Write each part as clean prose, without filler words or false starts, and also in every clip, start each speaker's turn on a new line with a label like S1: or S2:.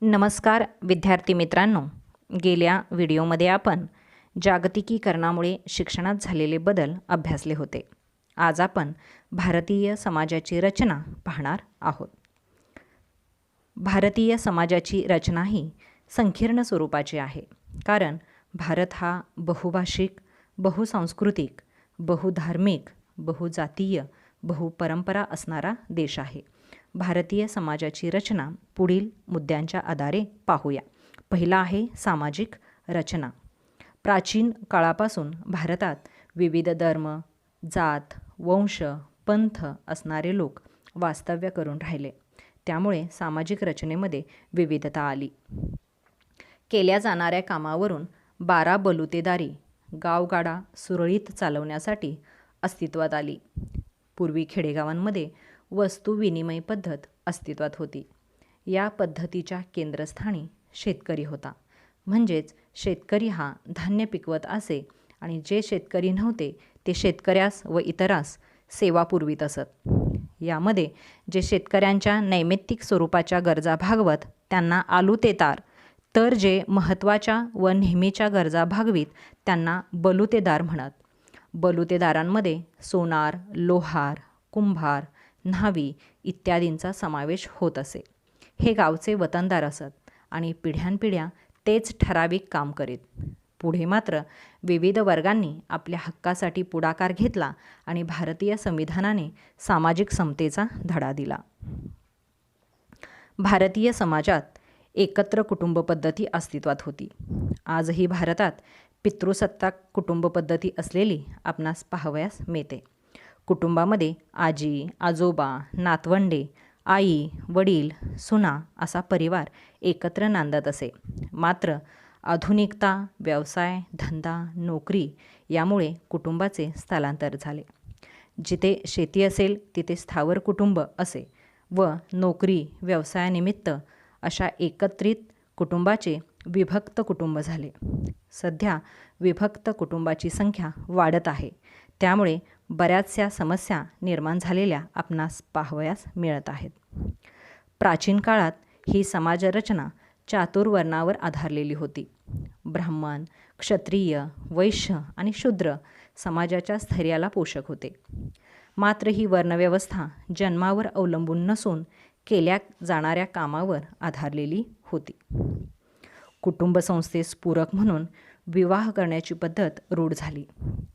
S1: नमस्कार विद्यार्थी मित्रांनो, गेल्या व्हिडिओमध्ये आपण जागतिकीकरणामुळे शिक्षणात झालेले बदल अभ्यासले होते. आज आपण भारतीय समाजाची रचना पाहणार आहोत. भारतीय समाजाची रचना ही संकीर्ण स्वरूपाची आहे, कारण भारत हा बहुभाषिक, बहुसांस्कृतिक, बहुधार्मिक, बहुजातीय, बहुपरंपरा असणारा देश आहे. भारतीय समाजाची रचना पुढील मुद्द्यांच्या आधारे पाहूया. पहिला आहे सामाजिक रचना. प्राचीन काळापासून भारतात विविध धर्म, जात, वंश, पंथ असणारे लोक वास्तव्य करून राहिले. त्यामुळे सामाजिक रचनेमध्ये विविधता आली. केल्या जाणाऱ्या कामावरून 12 बलुतेदारी गावगाडा सुरळीत चालवण्यासाठी अस्तित्वात आली. पूर्वी खेडेगावांमध्ये वस्तू विनिमय पद्धत अस्तित्वात होती. या पद्धतीच्या केंद्रस्थानी शेतकरी होता. म्हणजेच शेतकरी हा धान्य पिकवत असे आणि जे शेतकरी नव्हते ते शेतकऱ्यास व इतरास सेवा पुरवीत असत. यामध्ये जे शेतकऱ्यांच्या नैमित्तिक स्वरूपाच्या गरजा भागवत त्यांना आलुतेदार, तर जे महत्त्वाच्या व नेहमीच्या गरजा भागवीत त्यांना बलुतेदार म्हणत. बलुतेदारांमध्ये सोनार, लोहार, कुंभार, न्हावी इत्यादींचा समावेश होत असे. हे गावचे वतनदार असत आणि पिढ्यानपिढ्या तेच ठराविक काम करीत. पुढे मात्र विविध वर्गांनी आपल्या हक्कासाठी पुढाकार घेतला आणि भारतीय संविधानाने सामाजिक समतेचा धडा दिला. भारतीय समाजात एकत्र कुटुंब पद्धती अस्तित्वात होती. आजही भारतात पितृसत्ताक कुटुंब पद्धती असलेली आपणास पाहावयास मिळते. कुटुंबामध्ये आजी, आजोबा, नातवंडे, आई, वडील, सुना असा परिवार एकत्र नांदत असे. मात्र आधुनिकता, व्यवसाय, धंदा, नोकरी यामुळे कुटुंबाचे स्थलांतर झाले. जिथे शेती असेल तिथे स्थावर कुटुंब असे व नोकरी, व्यवसायानिमित्त अशा एकत्रित कुटुंबाचे विभक्त कुटुंब झाले. सध्या विभक्त कुटुंबाची संख्या वाढत आहे. त्यामुळे बऱ्याचशा समस्या निर्माण झालेल्या आपणास पाहावयास मिळत आहेत. प्राचीन काळात ही समाजरचना चातुर्वर्णावर आधारलेली होती. ब्राह्मण, क्षत्रिय, वैश्य आणि शूद्र समाजाच्या स्थैर्याला पोषक होते. मात्र ही वर्णव्यवस्था जन्मावर अवलंबून नसून केल्या जाणाऱ्या कामावर आधारलेली होती. कुटुंब संस्थेस पूरक म्हणून विवाह करण्याची पद्धत रूढ झाली.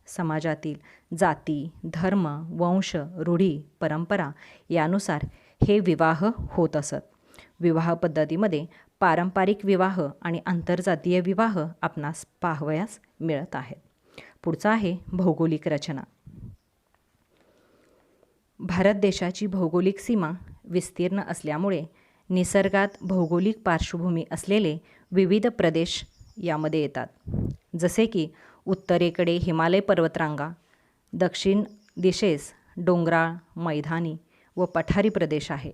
S1: समाजातील जाती, धर्म, वंश, रूढी, परंपरा यानुसार हे विवाह होत असत. विवाह पद्धतीमध्ये पारंपरिक विवाह आणि आंतरजातीय विवाह आपणास पाहावयास मिळत आहेत. पुढचा आहे भौगोलिक रचना. भारत देशाची भौगोलिक सीमा विस्तीर्ण असल्यामुळे निसर्गात भौगोलिक पार्श्वभूमी असलेले विविध प्रदेश यामध्ये येतात. जसे की उत्तरेकडे हिमालय पर्वतरांगा, दक्षिण दिशेस डोंगराळ, मैदानी व पठारी प्रदेश आहे.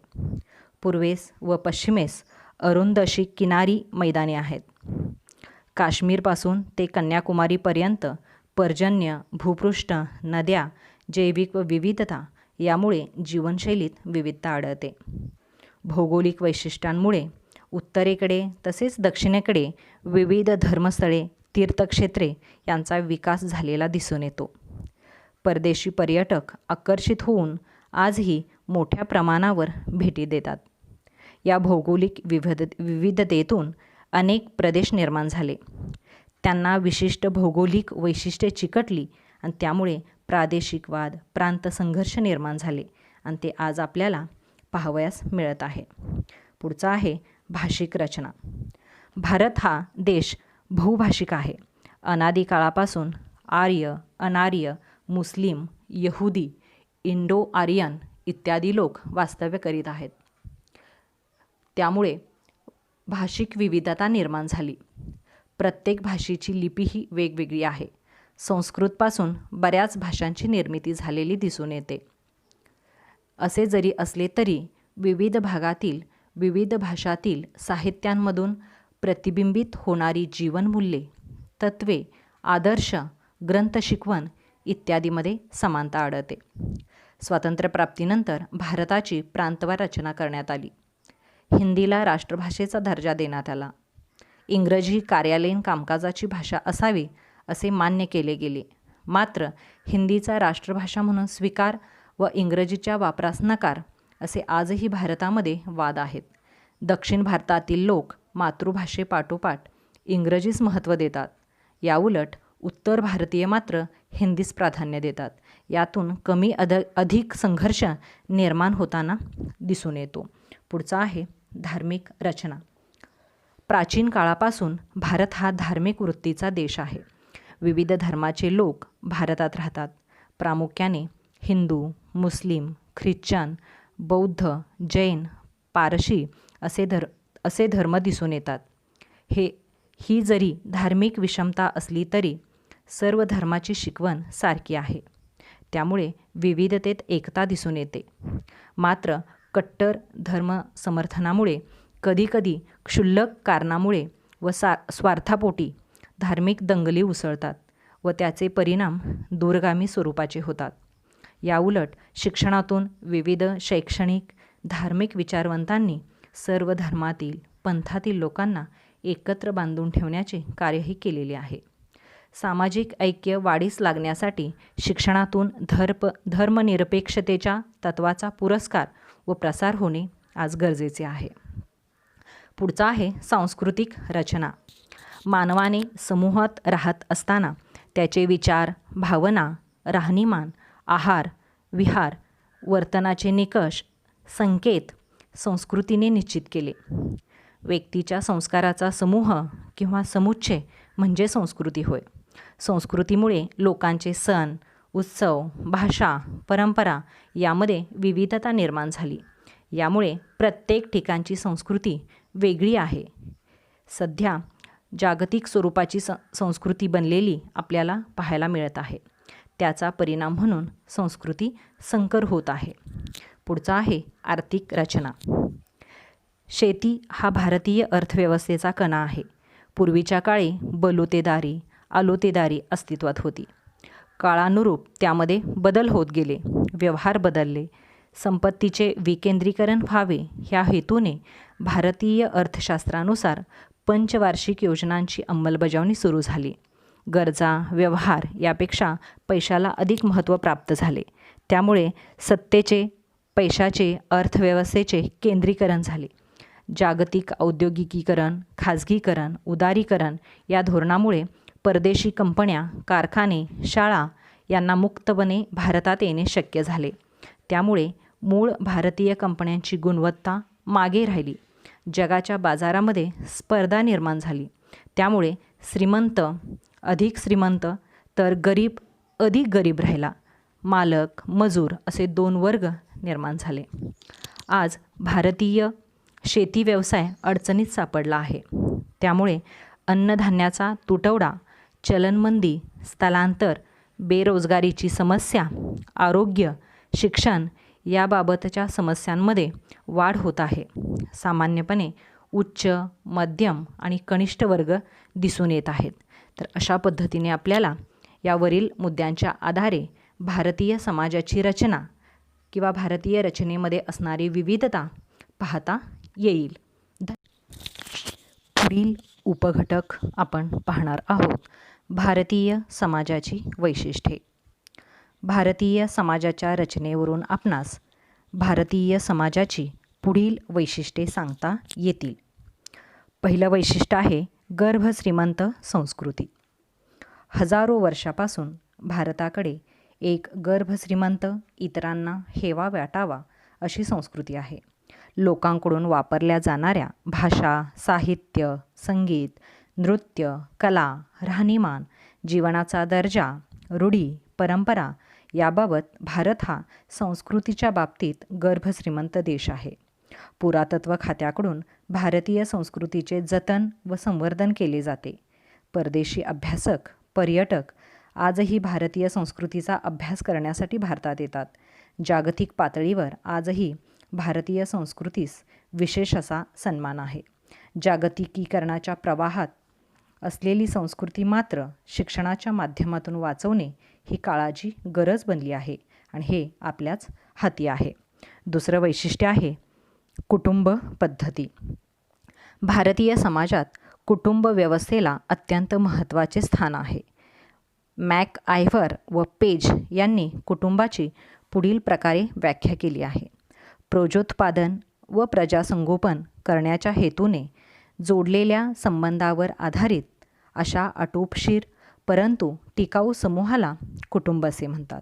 S1: पूर्वेस व पश्चिमेस अरुंद अशी किनारी मैदाने आहेत. काश्मीरपासून ते कन्याकुमारीपर्यंत पर्जन्य, भूपृष्ठ, नद्या, जैविक व विविधता यामुळे जीवनशैलीत विविधता आढळते. भौगोलिक वैशिष्ट्यांमुळे उत्तरेकडे तसेच दक्षिणेकडे विविध धर्मस्थळे, तीर्थक्षेत्रे यांचा विकास झालेला दिसून येतो. परदेशी पर्यटक आकर्षित होऊन आजही मोठ्या प्रमाणावर भेटी देतात. या भौगोलिक विविधतेतून अनेक प्रदेश निर्माण झाले. त्यांना विशिष्ट भौगोलिक वैशिष्ट्ये चिकटली आणि त्यामुळे प्रादेशिक वाद, प्रांत संघर्ष निर्माण झाले आणि ते आज आपल्याला पाहावयास मिळत आहे. पुढचा आहे भाषिक रचना. भारत हा देश बहुभाषिक आहे. अनादी काळापासून आर्य, अनार्य, मुस्लिम, यहुदी, इंडो आर्यन इत्यादी लोक वास्तव्य करीत आहेत. त्यामुळे भाषिक विविधता निर्माण झाली. प्रत्येक भाषेची लिपी ही वेगवेगळी आहे. संस्कृतपासून बऱ्याच भाषांची निर्मिती झालेली दिसून येते. असे जरी असले तरी विविध भागातील विविध भाषातील साहित्यांमधून प्रतिबिंबित होणारी जीवनमूल्ये, तत्त्वे, आदर्श, ग्रंथ शिकवण इत्यादीमध्ये समानता आढळते. स्वातंत्र्यप्राप्तीनंतर भारताची प्रांतवार रचना करण्यात आली. हिंदीला राष्ट्रभाषेचा दर्जा देण्यात आला. इंग्रजी कार्यालयीन कामकाजाची भाषा असावी असे मान्य केले गेले. मात्र हिंदीचा राष्ट्रभाषा म्हणून स्वीकार व इंग्रजीच्या वापरास नकार असे आजही भारतामध्ये वाद आहेत. दक्षिण भारतातील लोक मातृभाषेपाठोपाठ इंग्रजीस महत्त्व देतात. याउलट उत्तर भारतीय मात्र हिंदीस प्राधान्य देतात. यातून कमी अधिक संघर्ष निर्माण होताना दिसून येतो. पुढचा आहे धार्मिक रचना. प्राचीन काळापासून भारत हा धार्मिक वृत्तीचा देश आहे. विविध धर्माचे लोक भारतात राहतात. प्रामुख्याने हिंदू, मुस्लिम, ख्रिश्चन, बौद्ध, जैन, पारशी असे धर्म दिसून येतात. ही जरी धार्मिक विषमता असली तरी सर्व धर्माची शिकवण सारखी आहे. त्यामुळे विविधतेत एकता दिसून येते. मात्र कट्टर धर्म समर्थनामुळे कधीकधी क्षुल्लक कारणामुळे व स्वार्थापोटी धार्मिक दंगली उसळतात व त्याचे परिणाम दूरगामी स्वरूपाचे होतात. याउलट शिक्षणातून विविध शैक्षणिक धार्मिक विचारवंतांनी सर्व धर्मातील पंथातील लोकांना एकत्र बांधून ठेवण्याचे कार्यही केलेले आहे. सामाजिक ऐक्य वाढीस लागण्यासाठी शिक्षणातून धर्मनिरपेक्षतेच्या तत्त्वाचा पुरस्कार व प्रसार होणे आज गरजेचे आहे. पुढचा आहे सांस्कृतिक रचना. मानवाने समूहात राहत असताना त्याचे विचार, भावना, राहणीमान, आहार, विहार, वर्तनाचे निकष, संकेत संस्कृतीने निश्चित केले. व्यक्तीच्या संस्काराचा समूह किंवा समुच्चय म्हणजे संस्कृती होय. संस्कृतीमुळे लोकांचे सण, उत्सव, भाषा, परंपरा यामध्ये विविधता निर्माण झाली. यामुळे प्रत्येक ठिकाणची संस्कृती वेगळी आहे. सध्या जागतिक स्वरूपाची संस्कृती बनलेली आपल्याला पाहायला मिळत आहे. त्याचा परिणाम म्हणून संस्कृती संकर होत आहे. पुढचा आहे आर्थिक रचना. शेती हा भारतीय अर्थव्यवस्थेचा कणा आहे. पूर्वीच्या काळी बलुतेदारी, आलुतेदारी अस्तित्वात होती. काळानुरूप त्यामध्ये बदल होत गेले, व्यवहार बदलले. संपत्तीचे विकेंद्रीकरण व्हावे ह्या हेतूने भारतीय अर्थशास्त्रानुसार पंचवार्षिक योजनांची अंमलबजावणी सुरू झाली. गरजा, व्यवहार यापेक्षा पैशाला अधिक महत्त्व प्राप्त झाले. त्यामुळे सत्तेचे, पैशाचे, अर्थव्यवस्थेचे केंद्रीकरण झाले. जागतिक औद्योगिकीकरण, खाजगीकरण, उदारीकरण या धोरणामुळे परदेशी कंपन्या, कारखाने, शाळा यांना मुक्तपणे भारतात येणे शक्य झाले. त्यामुळे मूळ भारतीय कंपन्यांची गुणवत्ता मागे राहिली. जगाच्या बाजारामध्ये स्पर्धा निर्माण झाली. त्यामुळे श्रीमंत अधिक श्रीमंत तर गरीब अधिक गरीब राहिला. मालक, मजूर असे दोन वर्ग निर्माण झाले. आज भारतीय शेती व्यवसाय अडचणीत सापडला आहे. त्यामुळे अन्नधान्याचा तुटवडा, चलनमंदी, स्थलांतर, बेरोजगारीची समस्या, आरोग्य, शिक्षण याबाबतच्या समस्यांमध्ये वाढ होत आहे. सामान्यपणे उच्च, मध्यम आणि कनिष्ठ वर्ग दिसून येत आहेत. तर अशा पद्धतीने आपल्याला यावरील मुद्द्यांच्या आधारे भारतीय समाजाची रचना किंवा भारतीय रचनेमध्ये असणारी विविधता पाहता येईल. पुढील उपघटक आपण पाहणार आहोत. भारतीय समाजाची वैशिष्ट्ये. भारतीय समाजाच्या रचनेवरून आपणास भारतीय समाजाची पुढील वैशिष्ट्ये सांगता येतील. पहिलं वैशिष्ट्य आहे गर्भश्रीमंत संस्कृती. हजारो वर्षापासून भारताकडे एक गर्भश्रीमंत, इतरांना हेवा वाटावा अशी संस्कृती आहे. लोकांकडून वापरल्या जाणाऱ्या भाषा, साहित्य, संगीत, नृत्य, कला, राहणीमान, जीवनाचा दर्जा, रूढी, परंपरा याबाबत भारत हा संस्कृतीच्या बाबतीत गर्भश्रीमंत देश आहे. पुरातत्व खात्याकडून भारतीय संस्कृतीचे जतन व संवर्धन केले जाते. परदेशी अभ्यासक, पर्यटक आजही भारतीय संस्कृतीचा अभ्यास करण्यासाठी भारतात येतात. जागतिक पातळीवर आजही भारतीय संस्कृतीस विशेष असा सन्मान आहे. जागतिकीकरणाच्या प्रवाहात असलेली संस्कृती मात्र शिक्षणाच्या माध्यमातून वाचवणे ही काळाची गरज बनली आहे आणि हे आपल्याच हाती आहे. दुसरं वैशिष्ट्य आहे कुटुंब पद्धती. भारतीय समाजात कुटुंब व्यवस्थेला अत्यंत महत्त्वाचे स्थान आहे. मॅकआयव्हर व पेज यांनी कुटुंबाची पुढील प्रकारे व्याख्या केली आहे. प्रजोत्पादन व प्रजासंगोपन करण्याच्या हेतूने जोडलेल्या संबंधावर आधारित अशा आटोपशीर परंतु टिकाऊ समूहाला कुटुंब असे म्हणतात.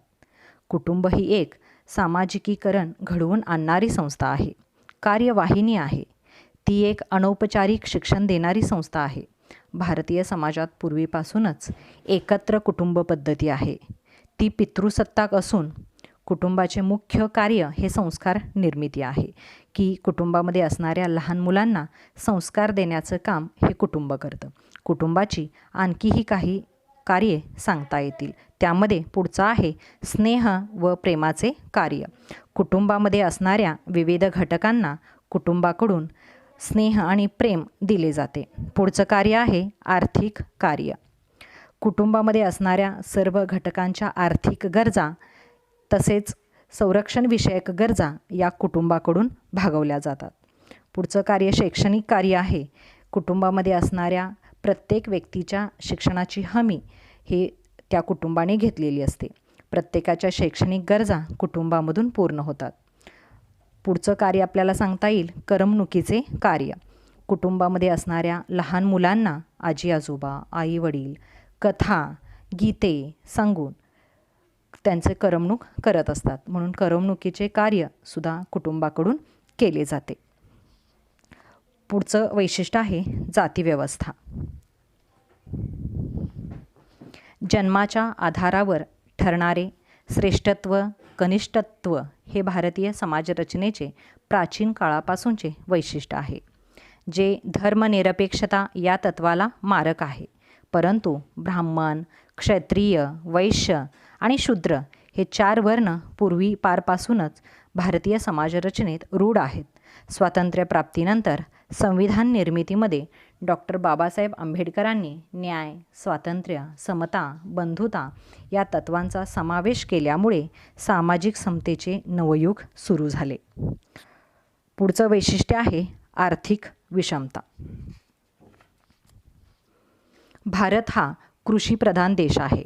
S1: कुटुंब ही एक सामाजिकीकरण घडवून आणणारी संस्था आहे, कार्यवाहिनी आहे. ती एक अनौपचारिक शिक्षण देणारी संस्था आहे. भारतीय समाजात पूर्वीपासूनच एकत्र कुटुंब पद्धती आहे. ती पितृसत्ताक असून कुटुंबाचे मुख्य कार्य हे संस्कार निर्मिती आहे, की कुटुंबामध्ये असणाऱ्या लहान मुलांना संस्कार देण्याचं काम हे कुटुंब करतं. कुटुंबाची आणखीही काही कार्ये सांगता येतील. त्यामध्ये पुढचं आहे स्नेह व प्रेमाचे कार्य. कुटुंबामध्ये असणाऱ्या विविध घटकांना कुटुंबाकडून स्नेह आणि प्रेम दिले जाते. पुढचं कार्य आहे आर्थिक कार्य. कुटुंबामध्ये असणाऱ्या सर्व घटकांच्या आर्थिक गरजा तसेच संरक्षणविषयक गरजा या कुटुंबाकडून भागवल्या जातात. पुढचं कार्य शैक्षणिक कार्य आहे. कुटुंबामध्ये असणाऱ्या प्रत्येक व्यक्तीच्या शिक्षणाची हमी हे त्या कुटुंबाने घेतलेली असते. प्रत्येकाच्या शैक्षणिक गरजा कुटुंबामधून पूर्ण होतात. पुढचं कार्य आपल्याला सांगता येईल करमणुकीचे कार्य. कुटुंबामध्ये असणाऱ्या लहान मुलांना आजी आजोबा, आई वडील कथा, गीते सांगून त्यांचे करमणूक करत असतात. म्हणून करमणुकीचे कार्यसुद्धा कुटुंबाकडून केले जाते. पुढचं वैशिष्ट्य आहे जातीव्यवस्था. जन्माच्या आधारावर ठरणारे श्रेष्ठत्व कनिष्ठत्व हे भारतीय समाजरचनेचे प्राचीन काळापासूनचे वैशिष्ट्य आहे, जे धर्मनिरपेक्षता या तत्वाला मारक आहे. परंतु ब्राह्मण, क्षत्रिय, वैश्य आणि शूद्र हे 4 वर्ण पूर्वीपारपासूनच भारतीय समाजरचनेत रूढ आहेत. स्वातंत्र्यप्राप्तीनंतर संविधान निर्मितीमध्ये डॉक्टर बाबासाहेब आंबेडकरांनी न्याय, स्वातंत्र्य, समता, बंधुता या तत्वांचा समावेश केल्यामुळे सामाजिक समतेचे नवयुग सुरू झाले. पुढचं वैशिष्ट्य आहे आर्थिक विषमता. भारत हा कृषीप्रधान देश आहे.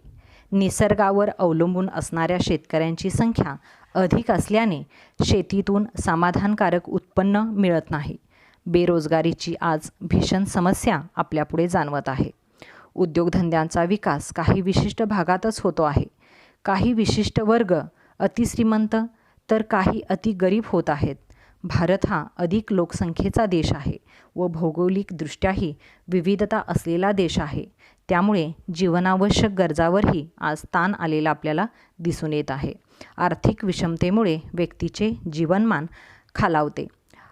S1: निसर्गावर अवलंबून असणाऱ्या शेतकऱ्यांची संख्या अधिक असल्याने शेतीतून समाधानकारक उत्पन्न मिळत नाही. बेरोजगारीची आज भीषण समस्या आपल्यापुढे जाणवत आहे. उद्योगधंद्यांचा विकास काही विशिष्ट भागातच होतो आहे. काही विशिष्ट वर्ग अतिश्रीमंत तर काही अतिगरीब होत आहेत. भारत हा अधिक लोकसंख्येचा देश आहे व भौगोलिकदृष्ट्याही विविधता असलेला देश आहे. त्यामुळे जीवनावश्यक गरजावरही आज ताण आलेला आपल्याला दिसून येत आहे. आर्थिक विषमतेमुळे व्यक्तीचे जीवनमान खालावते.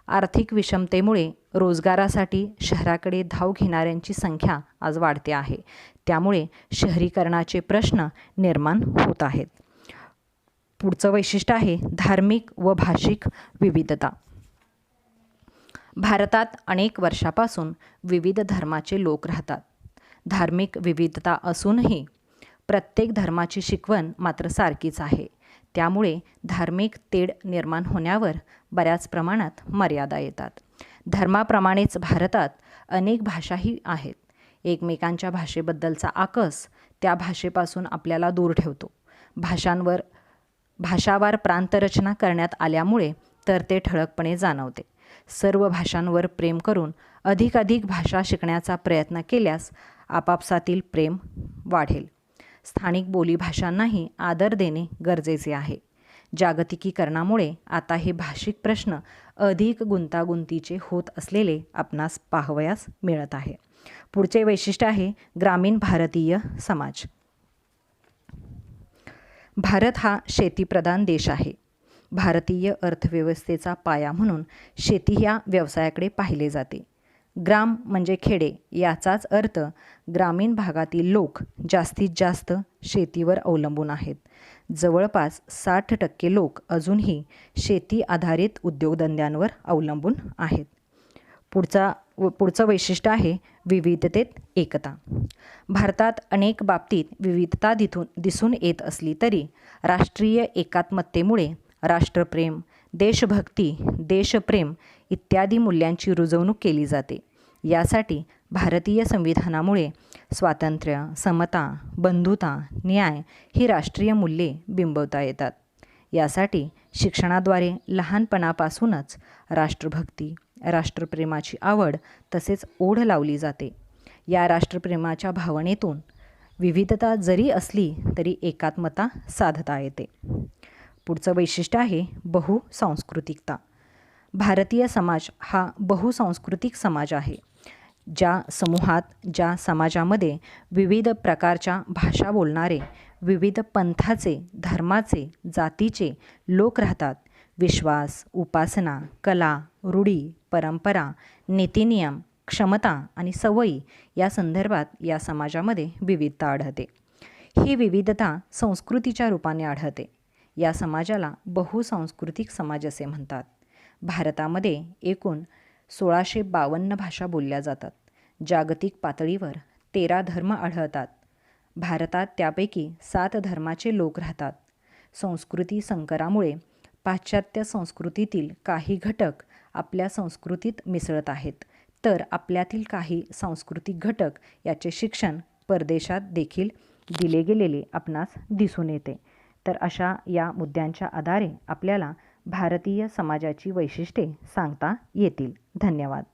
S1: आर्थिक विषमतेमुळे रोजगारासाठी शहराकडे धाव घेणाऱ्यांची संख्या आज वाढते आहे. त्यामुळे शहरीकरणाचे प्रश्न निर्माण होत आहेत. पुढचं वैशिष्ट्य आहे धार्मिक व भाषिक विविधता. भारतात अनेक वर्षापासून विविध धर्माचे लोक राहतात. धार्मिक विविधता असूनही प्रत्येक धर्माची शिकवण मात्र सारखीच आहे. त्यामुळे धार्मिक तेढ निर्माण होण्यावर बऱ्याच प्रमाणात मर्यादा येतात. धर्माप्रमाणेच भारतात अनेक भाषाही आहेत. एकमेकांच्या भाषेबद्दलचा आकस त्या भाषेपासून आपल्याला दूर ठेवतो. भाषावार प्रांतरचना करण्यात आल्यामुळे तर ते ठळकपणे जाणवते. सर्व भाषांवर प्रेम करून अधिकाधिक भाषा शिकण्याचा प्रयत्न केल्यास आपापसातील प्रेम वाढेल. स्थानिक बोलीभाषांनाही आदर देणे गरजेचे आहे. जागतिकीकरणामुळे आता हे भाषिक प्रश्न अधिक गुंतागुंतीचे होत असलेले आपणास पाहावयास मिळत आहे. पुढचे वैशिष्ट्य आहे ग्रामीण भारतीय समाज. भारत हा शेतीप्रधान देश आहे. भारतीय अर्थव्यवस्थेचा पाया म्हणून शेती या व्यवसायाकडे पाहिले जाते. ग्राम म्हणजे खेडे याचाच अर्थ ग्रामीण भागातील लोक जास्तीत जास्त शेतीवर अवलंबून आहेत. जवळपास 60% लोक अजूनही शेती आधारित उद्योगधंद्यांवर अवलंबून आहेत. पुढचं वैशिष्ट्य आहे विविधतेत एकता. भारतात अनेक बाबतीत विविधता दिसून येत असली तरी राष्ट्रीय एकात्मतेमुळे राष्ट्रप्रेम, देशभक्ती, देशप्रेम इत्यादी मूल्यांची रुजवणूक केली जाते. यासाठी भारतीय संविधानामुळे स्वातंत्र्य, समता, बंधुता, न्याय ही राष्ट्रीय मूल्ये बिंबवता येतात. यासाठी शिक्षणाद्वारे लहानपणापासूनच राष्ट्रभक्ती, राष्ट्रप्रेमाची आवड तसेच ओढ लावली जाते. या राष्ट्रप्रेमाच्या भावनेतून विविधता जरी असली तरी एकात्मता साधता येते. पुढचं वैशिष्ट्य आहे बहुसांस्कृतिकता. भारतीय समाज हा बहुसांस्कृतिक समाज आहे. ज्या समूहात, ज्या समाजामध्ये विविध प्रकारच्या भाषा बोलणारे, विविध पंथाचे, धर्माचे, जातीचे लोक राहतात. विश्वास, उपासना, कला, रूढी, परंपरा, नीतिनियम, क्षमता आणि सवयी या संदर्भात या समाजामध्ये विविधता आढळते. ही विविधता संस्कृतीच्या रूपाने आढळते. या समाजाला बहुसांस्कृतिक समाज असे म्हणतात. भारतामध्ये एकूण 1652 भाषा बोलल्या जातात. जागतिक पातळीवर 13 धर्म आढळतात. भारतात त्यापैकी 7 धर्माचे लोक राहतात. संस्कृती संकरामुळे पाश्चात्य संस्कृतीतील काही घटक आपल्या संस्कृतीत मिसळत आहेत, तर आपल्यातील काही सांस्कृतिक घटक याचे शिक्षण परदेशात देखील दिले गेलेले आपणास दिसून येते. तर अशा या मुद्द्यांच्या आधारे आपल्याला भारतीय समाजाची वैशिष्ट्ये सांगता येतील. धन्यवाद.